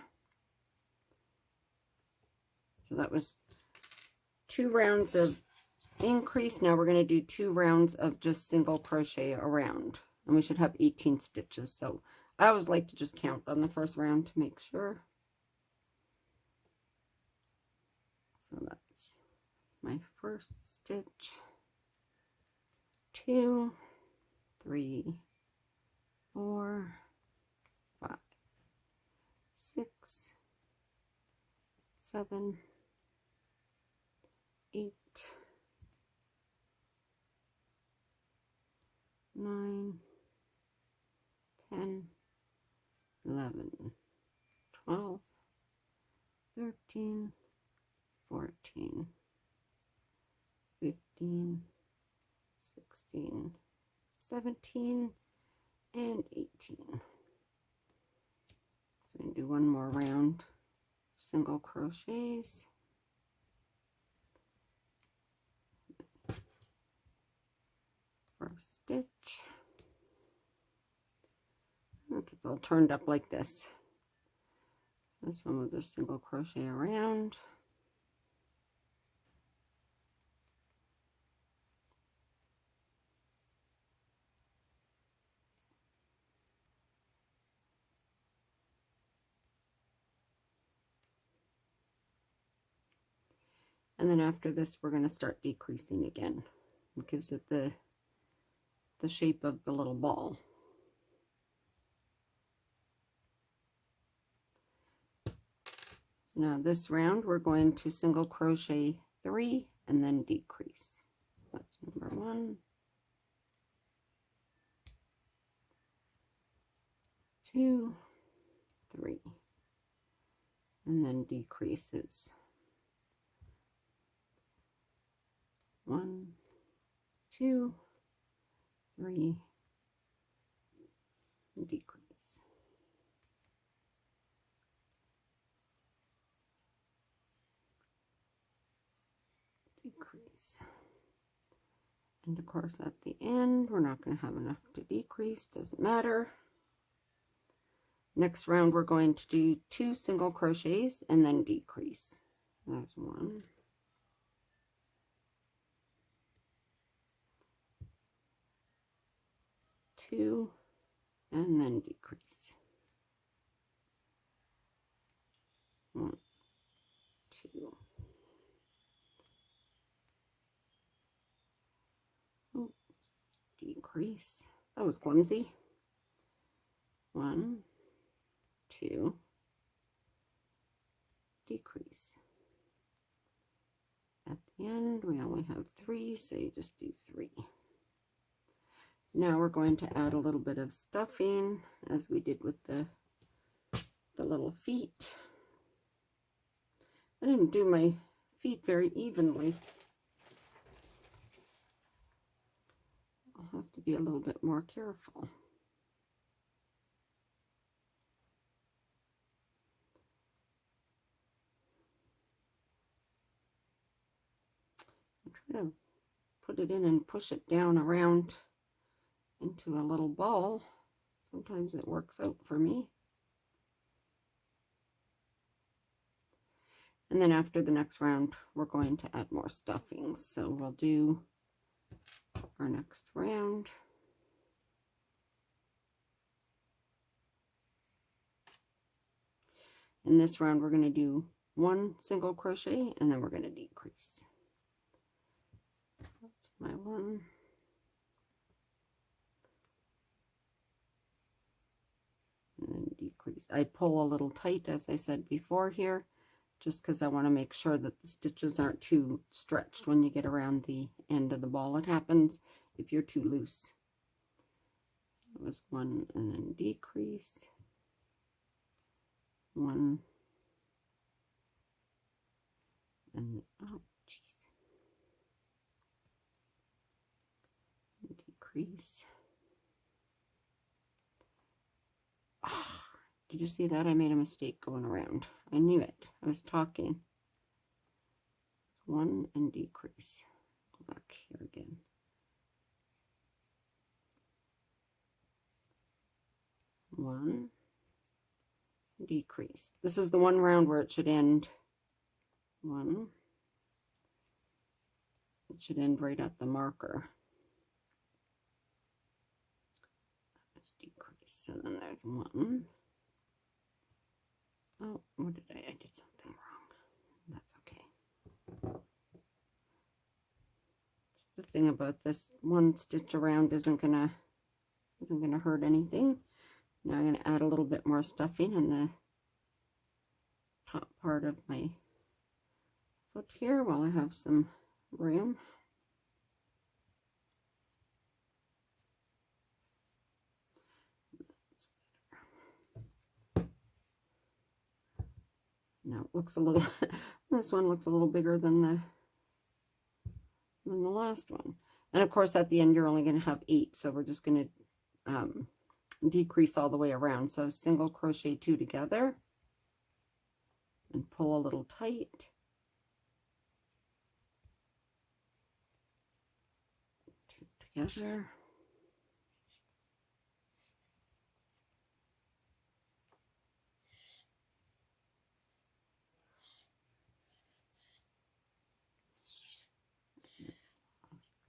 So that was 2 rounds of increase. Now we're going to do 2 rounds of just single crochet around, and we should have 18 stitches. So I always like to just count on the first round to make sure. So that's my first stitch, 2, 3, 4, 5, 6, 7, 8, 9, 10, 11, 12, 13, 14, 15, 16, 17, and 18. So I'm going to do one more round single crochets. First stitch. Look, it's all turned up like this. This one will just single crochet around. And then after this, we're going to start decreasing again. It gives it the shape of the little ball. So now this round, we're going to single crochet 3 and then decrease. So that's number 1, 2, 3, and then decreases. 1, 2, 3, decrease. Decrease. And of course at the end, we're not going to have enough to decrease, doesn't matter. Next round, we're going to do 2 single crochets and then decrease. That's 1. 2, and then decrease. 1, 2. Oh, decrease. That was clumsy. 1, 2, decrease. At the end, we only have 3, so you just do 3. Now we're going to add a little bit of stuffing, as we did with the little feet. I didn't do my feet very evenly. I'll have to be a little bit more careful. I'm trying to put it in and push it down around into a little ball. Sometimes it works out for me. And then after the next round, we're going to add more stuffing. So we'll do our next round. In this round, we're going to do 1 single crochet, and then we're going to decrease. That's my 1. And then decrease. I pull a little tight, as I said before here, just because I want to make sure that the stitches aren't too stretched when you get around the end of the ball. It happens if you're too loose. It was 1 and then decrease. 1 and oh jeez, decrease. Oh, did you see that? I made a mistake going around. I knew it. I was talking. 1 and decrease. Go back here again. 1, decrease. This is the one round where it should end. 1. It should end right at the marker. Let's decrease. And then there's 1. Oh, what did I did something wrong. That's okay. The thing about this, 1 stitch around isn't gonna hurt anything. Now I'm gonna add a little bit more stuffing in the top part of my foot here while I have some room. Now it looks a little this one looks a little bigger than the last one. And of course at the end you're only going to have 8, so we're just going to decrease all the way around. So single crochet 2 together and pull a little tight. 2 together.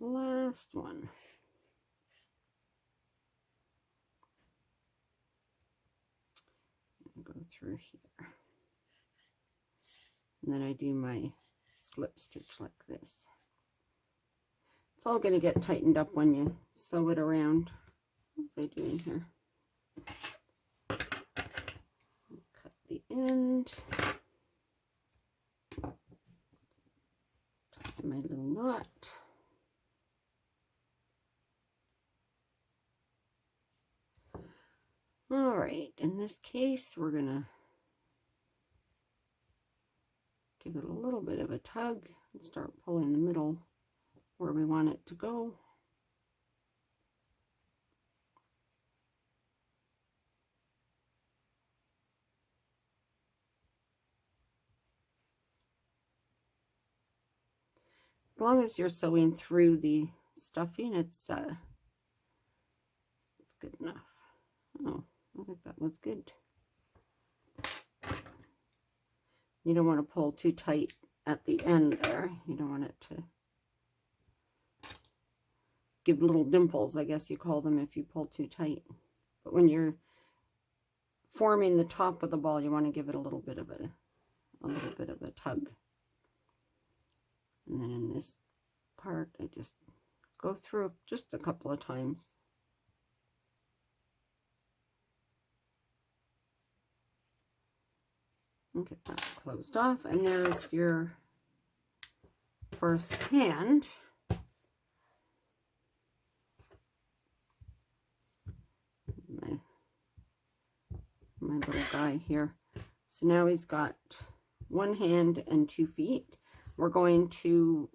Last one. Go through here. And then I do my slip stitch like this. It's all going to get tightened up when you sew it around. What was I doing here? Cut the end. Tie my little knot. All right, in this case, we're gonna give it a little bit of a tug and start pulling the middle where we want it to go. As long as you're sewing through the stuffing, it's good enough. Oh, I think that was good. You don't want to pull too tight at the end there. You don't want it to give little dimples, I guess you call them, if you pull too tight. But when you're forming the top of the ball, you want to give it a little bit of a tug. And then in this part, I just go through just a couple of times. Get that closed off, and there's your first hand. My little guy here. So now he's got 1 hand and 2 feet. We're going to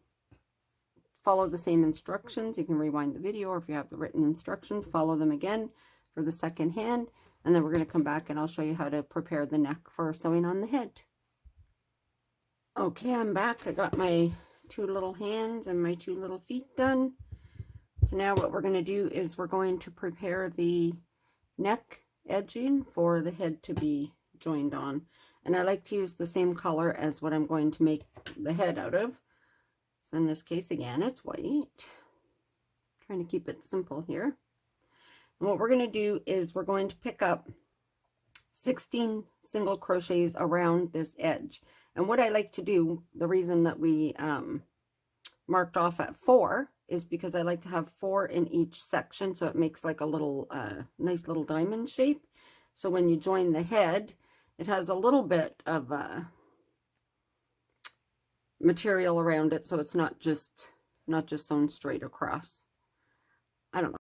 follow the same instructions. You can rewind the video, or if you have the written instructions, follow them again for the second hand. And then we're going to come back and I'll show you how to prepare the neck for sewing on the head. Okay, I'm back. I got my 2 little hands and my 2 little feet done. So now what we're going to do is we're going to prepare the neck edging for the head to be joined on. And I like to use the same color as what I'm going to make the head out of. So in this case, again, it's white. Trying to keep it simple here. And what we're going to do is we're going to pick up 16 single crochets around this edge. And what I like to do, the reason that we marked off at 4 is because I like to have 4 in each section, so it makes like a little nice little diamond shape. So when you join the head, it has a little bit of material around it, so it's not just sewn straight across. I don't know.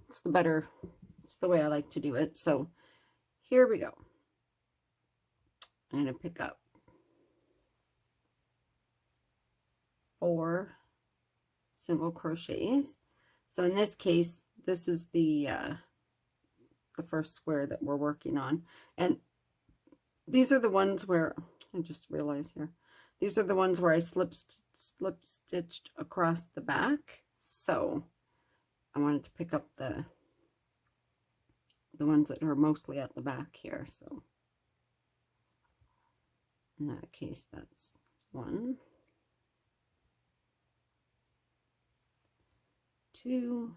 It's the way I like to do it. So here we go. I'm going to pick up 4 single crochets. So in this case, this is the first square that we're working on, and these are the ones where I just realized here. These are the ones where I slip stitched across the back. So I wanted to pick up the ones that are mostly at the back here. So in that case, that's 1, 2,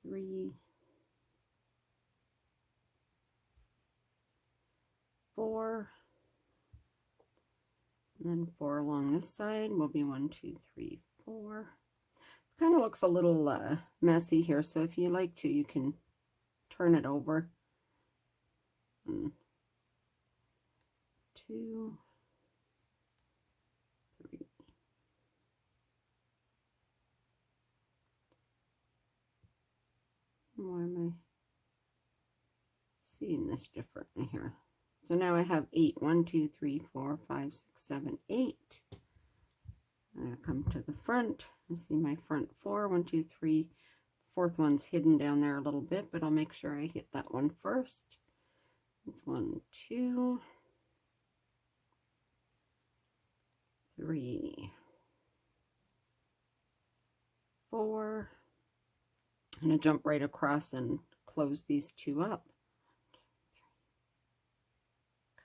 3, 4, and then 4 along this side will be 1, 2, 3, 4. It kind of looks a little messy here, so if you like to, you can turn it over. 1, 2, 3. Why am I seeing this differently here? So now I have 8. 1, 2, 3, 4, 5, 6, 7, 8. I'm going to come to the front and see my front 4. 1, 2, 3. Fourth one's hidden down there a little bit, but I'll make sure I hit that one first. 1, 2, 3, 4. I'm going to jump right across and close these 2 up.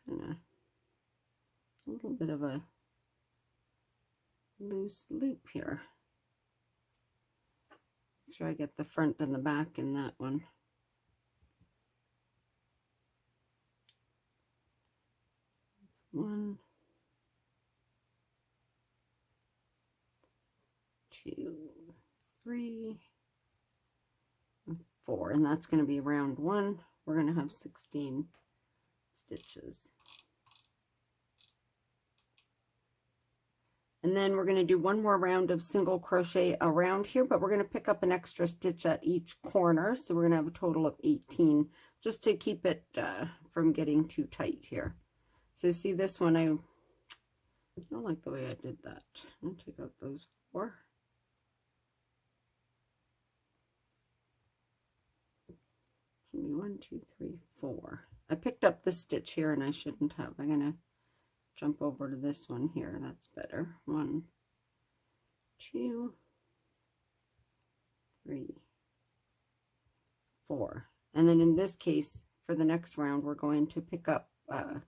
Kind of a little bit of a loose loop here. Make sure I get the front and the back in that one. One, 2, 3, 4, and that's going to be round 1. We're going to have 16 stitches. And then we're going to do one more round of single crochet around here, but we're going to pick up an extra stitch at each corner. So we're going to have a total of 18, just to keep it from getting too tight here. So see this one, I don't like the way I did that. I'll take out those 4. Should be 1, 2, 3, 4. I picked up this stitch here and I shouldn't have. I'm going to jump over to this one here. That's better. 1, 2, 3, 4. And then in this case, for the next round, we're going to pick up, I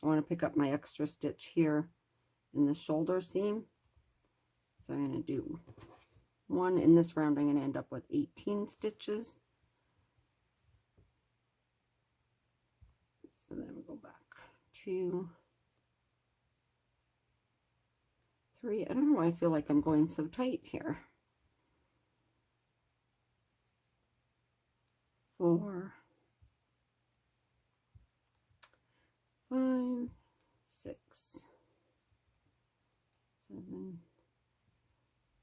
want to pick up my extra stitch here in the shoulder seam. So I'm going to do 1. In this round, I'm going to end up with 18 stitches. So then we go back 2, 3. I don't know why I feel like I'm going so tight here. 4, 5, 6, 7,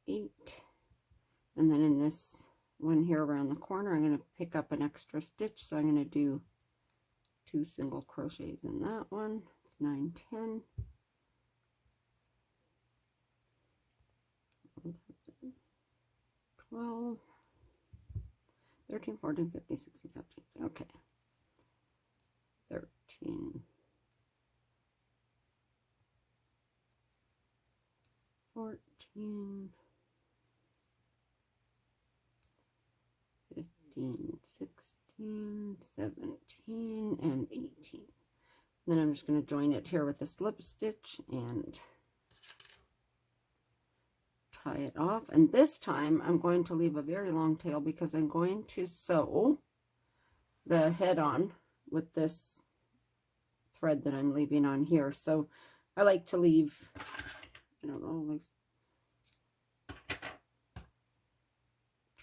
8. And then in this one here around the corner, I'm going to pick up an extra stitch. So I'm going to do 2 single crochets in that one. It's 9, 10. 12, 13, 14, 15, 16, 17. Okay. 13, 14, 15, 16, 16, 17, and 18. Then I'm just going to join it here with a slip stitch and tie it off. And this time I'm going to leave a very long tail because I'm going to sew the head on with this thread that I'm leaving on here. So I like to leave, I don't know, like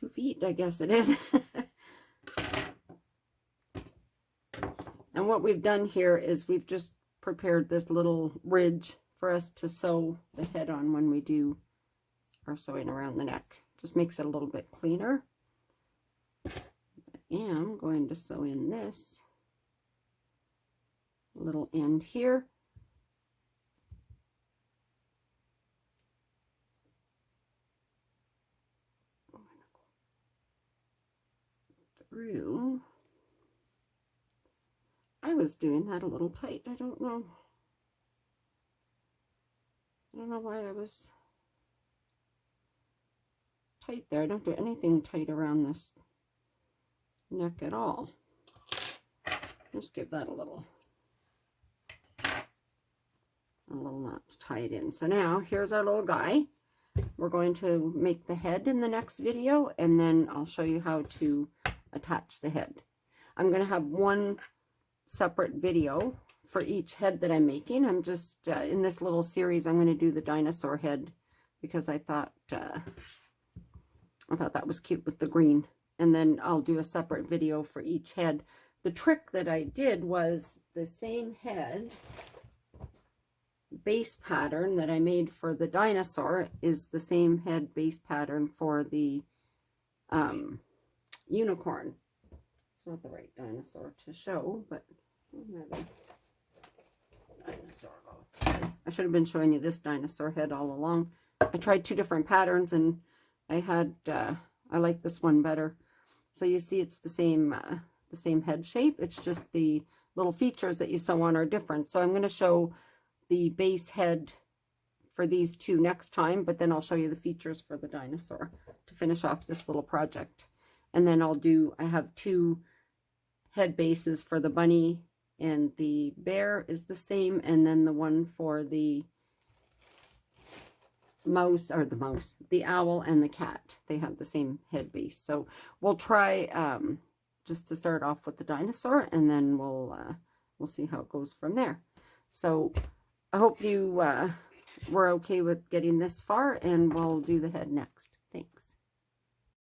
2 feet, I guess it is. And what we've done here is we've just prepared this little ridge for us to sew the head on when we do our sewing around the neck. Just makes it a little bit cleaner. I am going to sew in this little end here. Through. I was doing that a little tight. I don't know why I was tight there. I don't do anything tight around this neck at all. Just give that a little knot to tie it in. So now here's our little guy. We're going to make the head in the next video, and then I'll show you how to attach the head. I'm going to have one separate video for each head that I'm making. I'm just in this little series I'm going to do the dinosaur head because I thought that was cute with the green, and then I'll do a separate video for each head. The trick that I did was the same head base pattern that I made for the dinosaur is the same head base pattern for the unicorn. It's not the right dinosaur to show, but dinosaur. I should have been showing you this dinosaur head all along. I tried 2 different patterns and I like this one better. So you see it's the same head shape. It's just the little features that you sew on are different. So I'm going to show the base head for these 2 next time, but then I'll show you the features for the dinosaur to finish off this little project. And then I have 2 head bases for the bunny and the bear is the same, and then the one for the the owl and the cat, they have the same head base. So we'll try just to start off with the dinosaur, and then we'll see how it goes from there. So I hope you were okay with getting this far, and we'll do the head next. Thanks.